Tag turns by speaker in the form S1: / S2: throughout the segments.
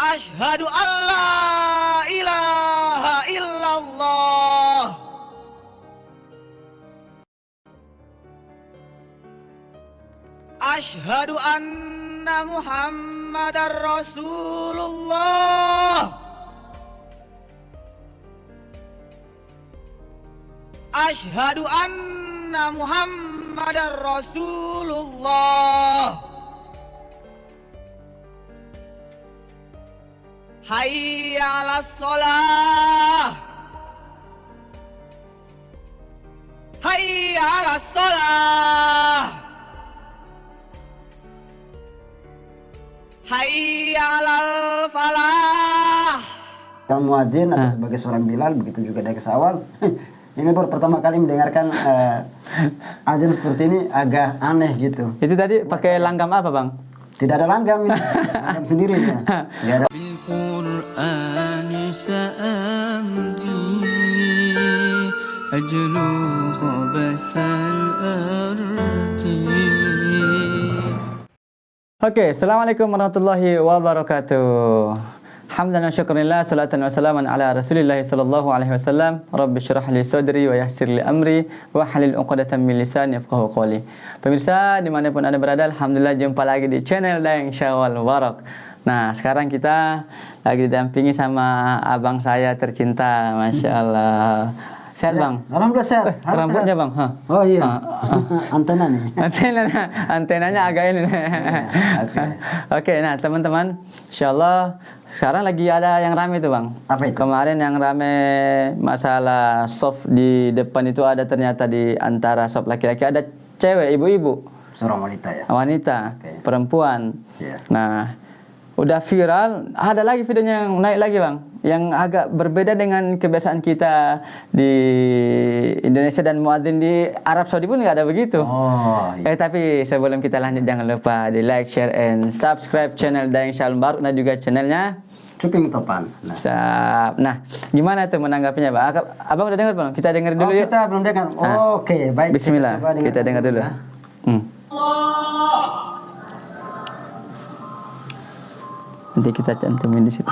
S1: Asyhadu an la ilaha illallah. Asyhadu anna Muhammadar Rasulullah. Asyhadu anna Muhammadar Rasulullah. Hayya 'alas shalah. Hayya 'alas shalah. Hayya 'alal falah.
S2: Seorang muadzin atau sebagai seorang Bilal, begitu juga dari Kesawal. Ini baru pertama kali mendengarkan azan seperti ini, agak aneh gitu.
S3: Itu tadi pakai langgam apa, Bang?
S2: Tidak ada langgam ini, langgam sendiri ya. Tidak ada.
S4: بالقرآن سأمضي أجلو خبث الأرض.
S3: Oke, Assalamualaikum warahmatullahi wabarakatuh. Hamdan wa syukurillah, salatan wa salaman ala Rasulillah sallallahu alaihi wasallam. Rabbi syrah li sadri wa yassir li amri wa halil 'uqdatam min lisani yafqahu qawli. Pemirsa dimanapun Anda berada, alhamdulillah jumpa lagi di channel Dayang Syawal Mubarak. Nah, sekarang kita lagi didampingi sama abang saya tercinta, Masya Allah. Sehat,
S2: Ya,
S3: Bang?
S2: alhamdulillah sehat. Harus
S3: Rambutnya,
S2: sehat.
S3: Bang? Hah?
S2: Oh iya, antena nih.
S3: Antenanya agak ini.
S2: Oke.
S3: Oke, nah teman-teman, insyaallah sekarang lagi ada yang rame tuh, Bang.
S2: Apa itu?
S3: Kemarin yang rame masalah soft di depan itu, ada ternyata di antara soft laki-laki ada cewek, ibu-ibu,
S2: Seorang wanita ya.
S3: wanita,
S2: Oke.
S3: perempuan.
S2: Iya.
S3: Nah, udah viral, ada lagi videonya yang naik lagi, Bang, yang agak berbeda dengan kebiasaan kita di Indonesia dan muadzin di Arab Saudi pun nggak ada begitu.
S2: Oh iya.
S3: Tapi sebelum kita lanjut, jangan lupa di like, share, and subscribe channel Dayang Syawal Mubarak dan juga channelnya
S2: Cuping Topan. Nah.
S3: Nah, gimana tuh menanggapinya, Bang? Abang udah dengar belum? Kita dengar dulu
S2: Oh,
S3: yuk.
S2: kita belum dengar. Oh, oke, baik.
S3: Bismillah,
S2: coba
S3: kita dengar dulu.
S2: ya.
S3: Nanti kita cantumin di situ.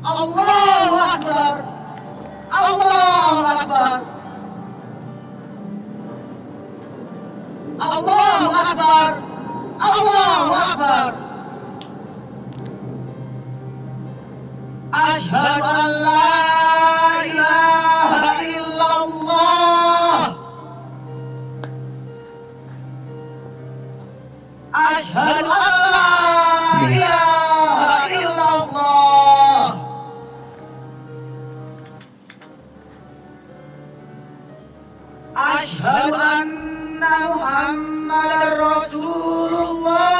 S1: Allahu Akbar. Allahu Akbar. Allahu Akbar. Allahu Akbar. Asyhadu an la ilaha illallah. Asyhadu an la ilaha illallah. Asyhadu anna Muhammadar Rasulullah.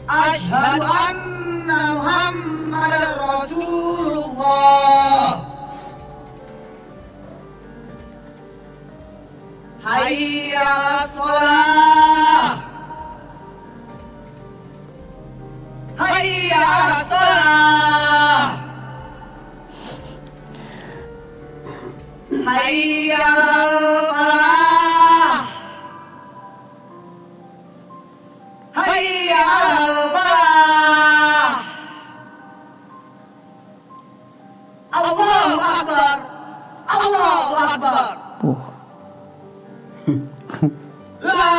S1: Asyhadu anna Muhammadar Rasulullah. Hayya 'alas shalah. Hayya 'alas shalah. Hayya 'alal falah. Hayya 'alal falah. Allahu Akbar. Allahu Akbar. La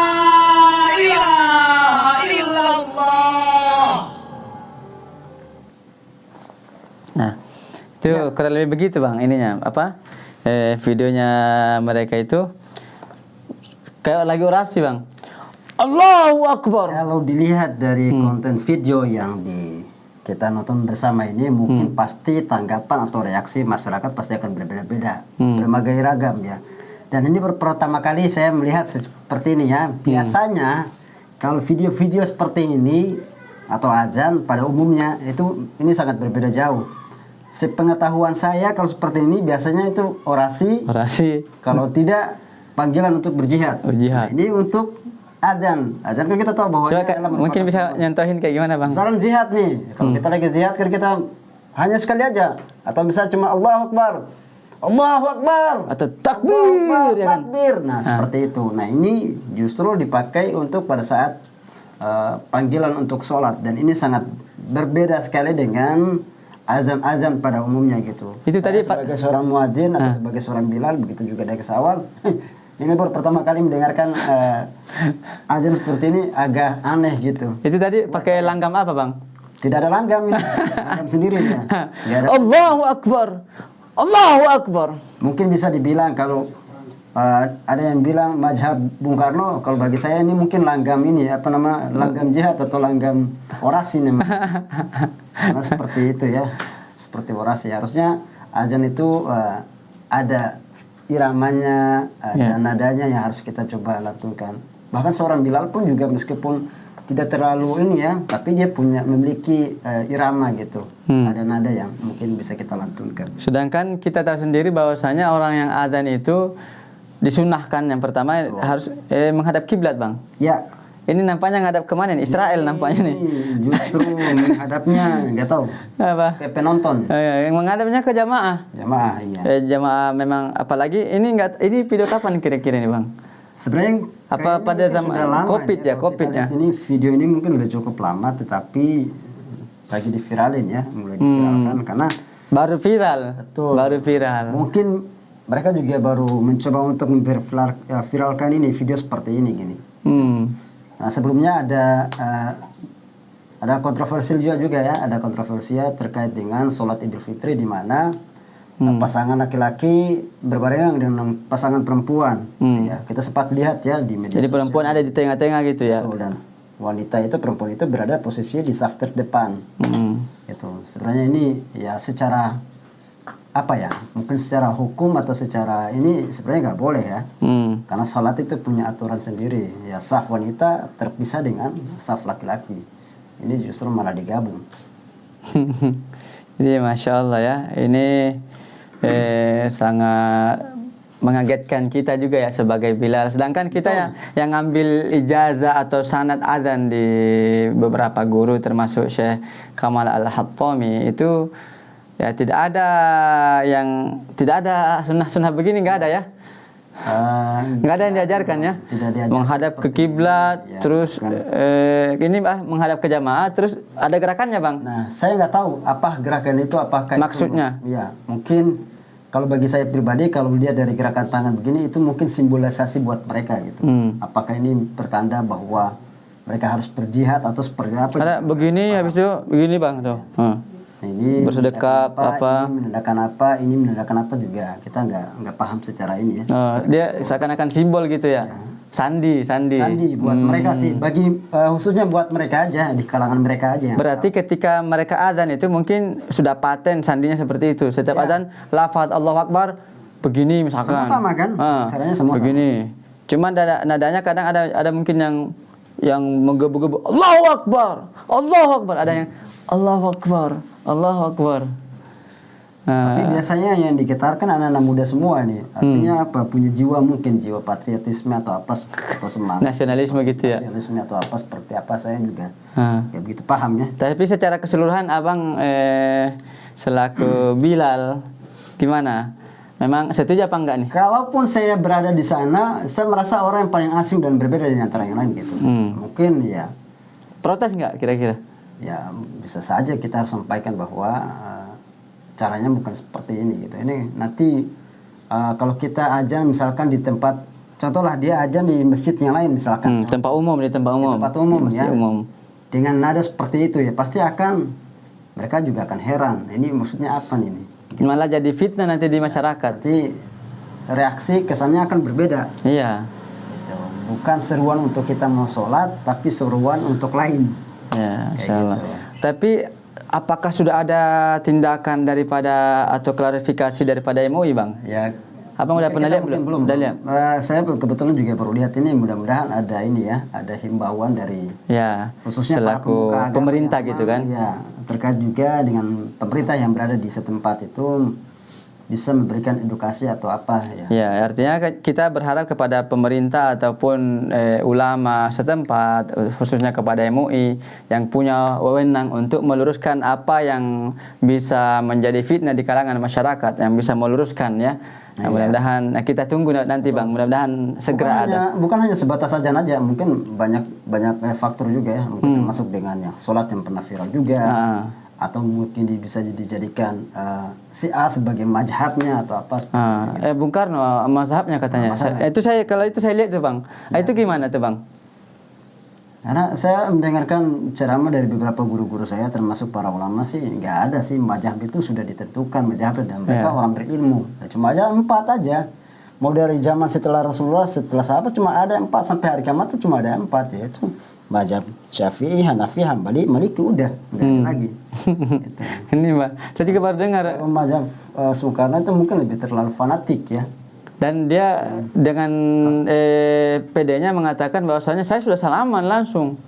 S1: ilaha illallah.
S3: Nah, itu kurang lebih begitu, Bang, ininya apa? Videonya mereka itu kayak lagi orasi, Bang. Allahu Akbar.
S2: Kalau dilihat dari konten video yang kita nonton bersama ini, mungkin pasti tanggapan atau reaksi masyarakat pasti akan berbeda-beda, berbagai ragam ya. Dan ini baru pertama kali saya melihat seperti ini ya. Biasanya kalau video-video seperti ini atau azan pada umumnya itu ini sangat berbeda jauh. Sepengetahuan saya kalau seperti ini biasanya itu orasi.
S3: Orasi.
S2: Kalau tidak panggilan untuk berjihad.
S3: Berjihad.
S2: Nah, ini untuk azan. Azan kan kita tahu bahwa
S3: Coba
S2: ini adalah
S3: mungkin
S2: merupakan
S3: bisa
S2: sebuah-
S3: nyontohin kayak gimana bang?
S2: misalkan jihad nih. Kalau kita lagi jihad kan kita hanya sekali aja, atau bisa cuma Allahu Akbar, Allahu Akbar,
S3: Atau
S2: Allahu
S3: takbir,
S2: Akbar,
S3: ya kan?
S2: takbir. Nah, seperti itu. Nah, ini justru dipakai untuk pada saat panggilan untuk sholat, dan ini sangat berbeda sekali dengan azan-azan pada umumnya gitu.
S3: Itu
S2: Saya
S3: tadi, Pak.
S2: sebagai seorang muadzin atau sebagai seorang Bilal, begitu juga dari awal. Ini baru pertama kali mendengarkan azan seperti ini, agak aneh gitu.
S3: Itu tadi pakai langgam apa bang?
S2: Tidak ada langgam ini, langgam sendiri ya. Nggak ada.
S3: Allahu Akbar, Allahu Akbar.
S2: Mungkin bisa dibilang kalau ada yang bilang mazhab Bung Karno, kalau bagi saya ini mungkin langgam ini apa nama, langgam jihad atau langgam orasi namanya. Karena seperti itu ya, seperti orasi. Harusnya azan itu ada iramanya, ada nadanya yang harus kita coba lantunkan. Bahkan seorang Bilal pun juga meskipun tidak terlalu ini ya, tapi dia memiliki irama gitu. Ada nada yang mungkin bisa kita lantunkan.
S3: Sedangkan kita tahu sendiri bahwasanya orang yang adzan itu disunahkan yang pertama harus menghadap kiblat bang.
S2: Ya.
S3: Ini nampaknya ngadap kemana nih? Israel nampaknya nih.
S2: Justru menghadapnya nggak tahu.
S3: Apa?
S2: Ke penonton.
S3: Yang menghadapnya ke jamaah.
S2: Jamaah, iya.
S3: Jamaah memang, apalagi ini video kapan kira-kira nih bang?
S2: Sebenarnya
S3: Apa
S2: kayaknya
S3: pada
S2: mungkin
S3: zaman
S2: sudah lama
S3: COVID ya,
S2: Kalau
S3: COVID
S2: kita
S3: ya?
S2: lihat ini video ini mungkin udah cukup lama, tetapi lagi diviralin ya, mulai diviralkan karena
S3: Baru viral.
S2: Betul.
S3: Baru viral.
S2: mungkin mereka juga baru mencoba untuk memviralkan ini video seperti ini gini. Nah, sebelumnya ada kontroversial juga ya, ada kontroversial terkait dengan sholat Idul Fitri di mana pasangan laki-laki berbarengan dengan pasangan perempuan. Ya, kita sempat lihat ya di media
S3: Jadi
S2: sosial.
S3: perempuan ada di tengah-tengah gitu ya.
S2: Betul, dan wanita itu, perempuan itu berada posisi di saf terdepan. Gitu. Sebenarnya ini ya secara apa ya? Mungkin secara hukum atau secara ini sebenarnya nggak boleh ya. Karena sholat itu punya aturan sendiri. Ya saf wanita terpisah dengan saf laki-laki. Ini justru malah digabung.
S3: Jadi masya Allah ya, ini sangat mengagetkan kita juga ya sebagai Bilal. Sedangkan kita yang ngambil ijazah atau sanad adzan di beberapa guru termasuk Syekh Kamal Al-Hattami itu ya tidak ada sunnah-sunnah begini, nggak ada ya. Nggak ada yang diajarkan ya.
S2: Tidak diajarkan
S3: Menghadap ke
S2: seperti
S3: kiblat,
S2: ini. Ya,
S3: terus
S2: bukan.
S3: ini menghadap ke jamaah, terus ada gerakannya bang.
S2: Nah, saya nggak tahu apa gerakan itu, apakah
S3: Maksudnya?
S2: itu, ya mungkin kalau bagi saya pribadi, kalau lihat dari gerakan tangan begini, itu mungkin simbolisasi buat mereka gitu. Apakah ini pertanda bahwa mereka harus berjihad atau seperti apa?
S3: Ada begini, habis itu begini bang tuh.
S2: Ini
S3: Bersedekap,
S2: menandakan ini menandakan apa juga kita nggak paham secara ini ya.
S3: Dia seakan-akan simbol gitu ya. Sandi.
S2: Sandi buat mereka sih, bagi khususnya buat mereka aja, di kalangan mereka aja.
S3: Berarti ketika mereka adzan itu mungkin sudah paten sandinya seperti itu. Setiap adzan lafaz Allahu Akbar begini misalkan.
S2: Sama-sama kan? Caranya sama-sama.
S3: Begini. Cuman nadanya kadang ada mungkin yang menggebu-gebu Allahu Akbar. Allahu Akbar, ada yang Allahu Akbar. Allahu Akbar.
S2: Tapi biasanya yang digetarkan anak-anak muda semua nih. Artinya apa? Punya jiwa, mungkin jiwa patriotisme atau apa, atau semangat.
S3: Nasionalisme gitu ya.
S2: Nasionalisme atau apa, seperti apa, saya juga nggak begitu paham ya.
S3: Tapi secara keseluruhan abang selaku Bilal gimana? Memang setuju apa enggak nih?
S2: Kalaupun saya berada di sana, saya merasa orang yang paling asing dan berbeda dari antara yang lain gitu. Mungkin ya.
S3: Protes enggak kira-kira?
S2: Ya bisa saja kita harus sampaikan bahwa caranya bukan seperti ini gitu. Ini nanti kalau kita ajan misalkan di tempat, contohlah dia ajan di masjid yang lain misalkan.
S3: Tempat umum, di tempat umum.
S2: Di tempat umum
S3: Masjid
S2: ya.
S3: umum.
S2: Dengan nada seperti itu ya pasti mereka juga akan heran. Ini maksudnya apa nih?
S3: Malah jadi fitnah nanti di masyarakat.
S2: Nanti reaksi kesannya akan berbeda.
S3: Iya.
S2: Gitu. Bukan seruan untuk kita mau sholat, tapi seruan untuk lain.
S3: Ya,
S2: Kayak
S3: insyaallah.
S2: gitu.
S3: Tapi apakah sudah ada tindakan daripada atau klarifikasi daripada MUI, Bang?
S2: Ya.
S3: Abang udah pernah lihat
S2: belum?
S3: Udah lihat?
S2: Saya kebetulan juga baru lihat ini. Mudah-mudahan ada ini ya, ada himbauan dari
S3: Ya,
S2: khususnya para
S3: selaku
S2: pemuka agama
S3: pemerintah
S2: yang
S3: gitu
S2: memang,
S3: kan?
S2: Ya, terkait juga dengan pemerintah yang berada di setempat itu bisa memberikan edukasi atau apa ya.
S3: Ya, artinya kita berharap kepada pemerintah ataupun ulama setempat, khususnya kepada MUI yang punya wewenang untuk meluruskan apa yang bisa menjadi fitnah di kalangan masyarakat, yang bisa meluruskan ya. Nah, mudah-mudahan kita tunggu nanti Bang, mudah-mudahan segera ada.
S2: Bukan hanya sebatas azan aja, mungkin banyak faktor juga ya, mungkin termasuk dengan yang sholat yang pernah viral juga. Atau mungkin bisa dijadikan si A sebagai mazhabnya atau apa seperti itu.
S3: Bung Karno mazhabnya katanya. Kalau itu saya lihat tuh Bang. Itu gimana tuh Bang?
S2: Karena saya mendengarkan ceramah dari beberapa guru-guru saya, termasuk para ulama sih, nggak ada sih mazhab itu sudah ditentukan mazhab, dan mereka orang berilmu. Cuma aja 4 aja. Mau dari zaman setelah Rasulullah, setelah sahabat cuma ada 4, sampai hari kiamat tuh cuma ada 4, yaitu mazhab Syafi'i, Hanafi, Hambali, Maliki, udah nggak ada lagi. Gitu.
S3: Ini Mbak, saya juga baru dengar.
S2: Kalau mazhab Soekarno itu mungkin lebih terlalu fanatik ya.
S3: Dan dia dengan PD-nya mengatakan bahwasanya saya sudah salaman langsung.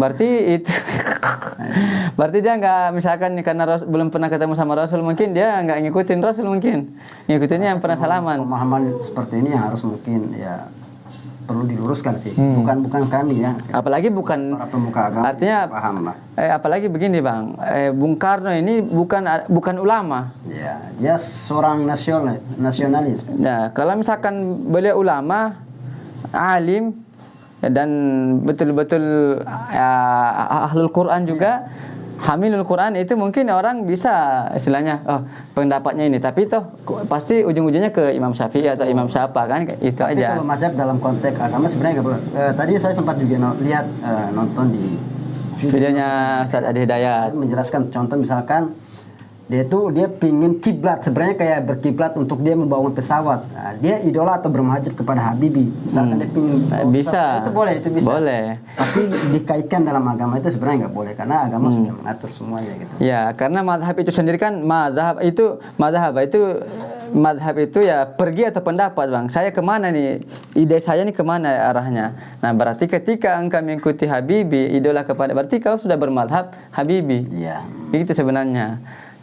S3: Berarti itu berarti dia nggak, misalkan karena belum pernah ketemu sama Rasul, mungkin dia nggak ngikutin Rasul, mungkin ngikutinnya yang pernah salaman.
S2: Pemahaman seperti ini harus mungkin ya perlu diluruskan sih. Bukan kami ya.
S3: Apalagi bukan
S2: para pemuka agama.
S3: Artinya
S2: paham lah.
S3: Apalagi begini Bang, Bung Karno ini bukan ulama.
S2: Ya, dia seorang nasionalis.
S3: Nah, kalau misalkan beliau ulama, alim, dan betul-betul ahlul Quran juga, hamilul Quran, itu mungkin orang bisa istilahnya pendapatnya ini, tapi toh pasti ujung-ujungnya ke Imam Syafi'i atau Imam Siapa kan, itu
S2: tapi
S3: aja.
S2: kalau mazhab dalam konteks agama sebenarnya nggak boleh. Tadi saya sempat juga lihat nonton di
S3: videonya Ustaz Adi Hidayat
S2: menjelaskan, contoh misalkan dia pingin kiblat, sebenarnya kayak berkiblat untuk dia membangun pesawat. Nah, dia idola atau bermazhab kepada Habibie. Misalkan dia pingin
S3: bisa.
S2: Itu boleh, itu bisa.
S3: Boleh.
S2: Tapi dikaitkan dalam agama itu sebenarnya nggak boleh, karena agama sudah mengatur semuanya gitu.
S3: Ya, karena mazhab itu sendiri kan, mazhab itu ya pergi atau pendapat Bang. Saya kemana nih? Ide saya nih kemana arahnya? Nah, berarti ketika engkau mengikuti Habibie, idola kepada, berarti kau sudah bermazhab Habibie.
S2: Iya.
S3: Itu sebenarnya.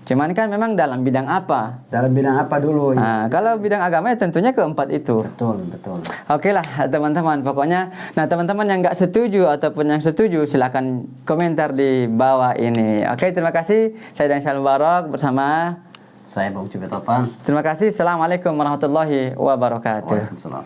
S3: Cuman kan memang dalam bidang apa?
S2: Dalam bidang apa dulu?
S3: Nah, kalau bidang agama ya tentunya keempat itu.
S2: Betul.
S3: Oke lah teman-teman, pokoknya. Nah, teman-teman yang nggak setuju ataupun yang setuju silakan komentar di bawah ini. Oke, terima kasih. Saya Dan Syal Mubarak bersama
S2: saya Bung Cubetopan.
S3: Terima kasih. Assalamualaikum warahmatullahi wabarakatuh.
S2: Waalaikumsalam.